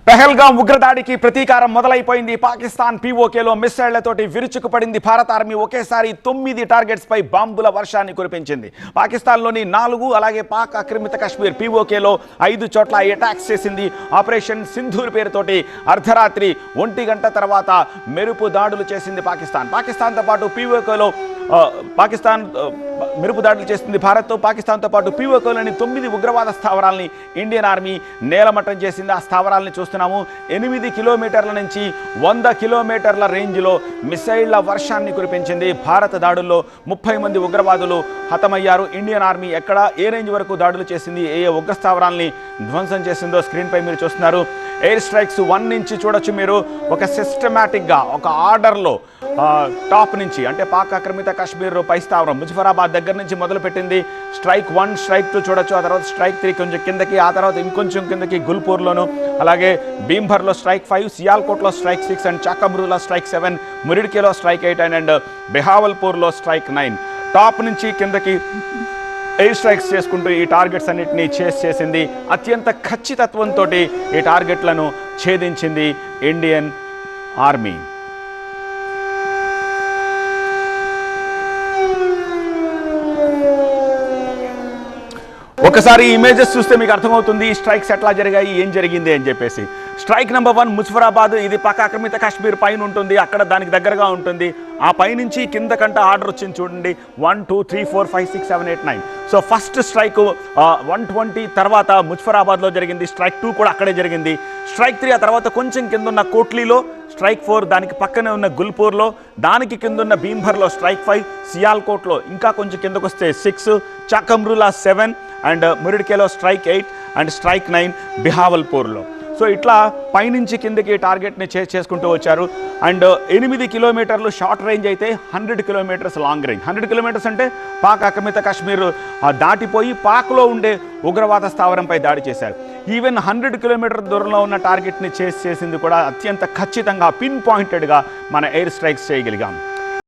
పెహల్గాం ఉగ్రదాడికి ప్రతీకారం మొదలైపోయింది. పాకిస్తాన్ పీఓకేలో మిస్సైళ్లతోటి విరుచుకుపడింది భారత ఆర్మీ. ఒకేసారి 9 టార్గెట్స్ పై బాంబుల వర్షాన్ని కురిపించింది. పాకిస్తాన్లోని 4 అలాగే పాక్ ఆక్రమిత కశ్మీర్ పీఓకేలో 5 చోట్ల అటాక్స్ చేసింది. ఆపరేషన్ సింధూర్ పేరుతోటి అర్ధరాత్రి 1 గంట తర్వాత మెరుపు దాడులు చేసింది పాకిస్తాన్తో పాటు పీఓకేలో మెరుపు దాడులు చేసింది భారత్తో. పాకిస్తాన్తో పాటు పీఓకేలోని 9 ఉగ్రవాద స్థావరాలని ఇండియన్ ఆర్మీ నేలమట్టం చేసింది. ఆ స్థావరాలని చూస్తున్నాము. 8 కిలోమీటర్ల నుంచి 100 కిలోమీటర్ల రేంజ్లో మిసైళ్ల వర్షాన్ని కురిపించింది. భారత దాడుల్లో 30 మంది ఉగ్రవాదులు హతమయ్యారు. ఇండియన్ ఆర్మీ ఎక్కడ ఏ రేంజ్ వరకు దాడులు చేసింది, ఏ ఉగ్ర స్థావరాలని ధ్వంసం చేసిందో స్క్రీన్పై మీరు చూస్తున్నారు. ఎయిర్ స్ట్రైక్స్ 1 నుంచి చూడొచ్చు మీరు. ఒక సిస్టమేటిక్గా ఒక ఆర్డర్లో టాప్ నుంచి అంటే పాక్ ఆక్రమిత కాశ్మీర్ పై స్థావరం ముజఫరాబాద్ దగ్గర నుంచి మొదలుపెట్టింది. స్ట్రైక్ 1, స్ట్రైక్ 2 చూడొచ్చు. ఆ తర్వాత స్ట్రైక్ 3 కొంచెం కిందకి, ఆ తర్వాత ఇంకొంచెం కిందకి గుల్పూర్లోను, అలాగే భీంభర్లో స్ట్రైక్ 5, సియాల్కోట్లో స్ట్రైక్ 6 అండ్ చాకమ్రూలో స్ట్రైక్ 7, మురిడ్కేలో స్ట్రైక్ 8 అండ్ బెహావల్పూర్లో స్ట్రైక్ 9. టాప్ నుంచి కిందకి ఎయిర్ స్ట్రైక్స్ చేసుకుంటూ ఈ టార్గెట్స్ అన్నింటినీ చేసింది. అత్యంత ఖచ్చితత్వంతో ఈ టార్గెట్లను ఛేదించింది ఇండియన్ ఆర్మీ. ఒకసారి ఇమేజెస్ చూస్తే మీకు అర్థమవుతుంది ఈ స్ట్రైక్స్ ఎట్లా జరిగాయి, ఏం జరిగింది అని చెప్పేసి. Strike number 1 Muzaffarabad. ఇది పాక్ ఆక్రమిత కాశ్మీర్ పైన ఉంటుంది, అక్కడ దానికి దగ్గరగా ఉంటుంది. ఆ పైనుంచి కింద కంట ఆర్డర్ వచ్చింది చూడండి. 1 2 3 4 5 6 7 8 9. సో ఫస్ట్ స్ట్రైక్ 120 తర్వాత ముజఫరాబాద్లో జరిగింది. స్ట్రైక్ 2 కూడా అక్కడే జరిగింది. స్ట్రైక్ 3 ఆ తర్వాత కొంచెం కింద ఉన్న కోట్లీలో, స్ట్రైక్ 4 దానికి పక్కనే ఉన్న గుల్పూర్లో, దానికి కింద ఉన్న భీంభర్లో స్ట్రైక్ 5, సియాల్కోట్లో ఇంకా కొంచెం కిందకు వస్తే 6, చాకమ్రూలా 7 అండ్ మురిడ్కేలో స్ట్రైక్ 8 అండ్ స్ట్రైక్ 9 బిహావల్పూర్లో. సో ఇట్లా పైనుంచి కిందకి టార్గెట్ని చేసుకుంటూ వచ్చారు. అండ్ 8 కిలోమీటర్లు షార్ట్ రేంజ్ అయితే 100 కిలోమీటర్స్ లాంగ్ రేంజ్. 100 కిలోమీటర్స్ అంటే పాక్ ఆక్రమిత కాశ్మీర్ దాటిపోయి పాక్లో ఉండే ఉగ్రవాద స్థావరంపై దాడి చేశారు. ఈవెన్ 100 కిలోమీటర్ దూరంలో ఉన్న టార్గెట్ని చేసింది కూడా అత్యంత ఖచ్చితంగా పిన్ పాయింటెడ్గా మన ఎయిర్ స్ట్రైక్స్ చేయగలిగాం.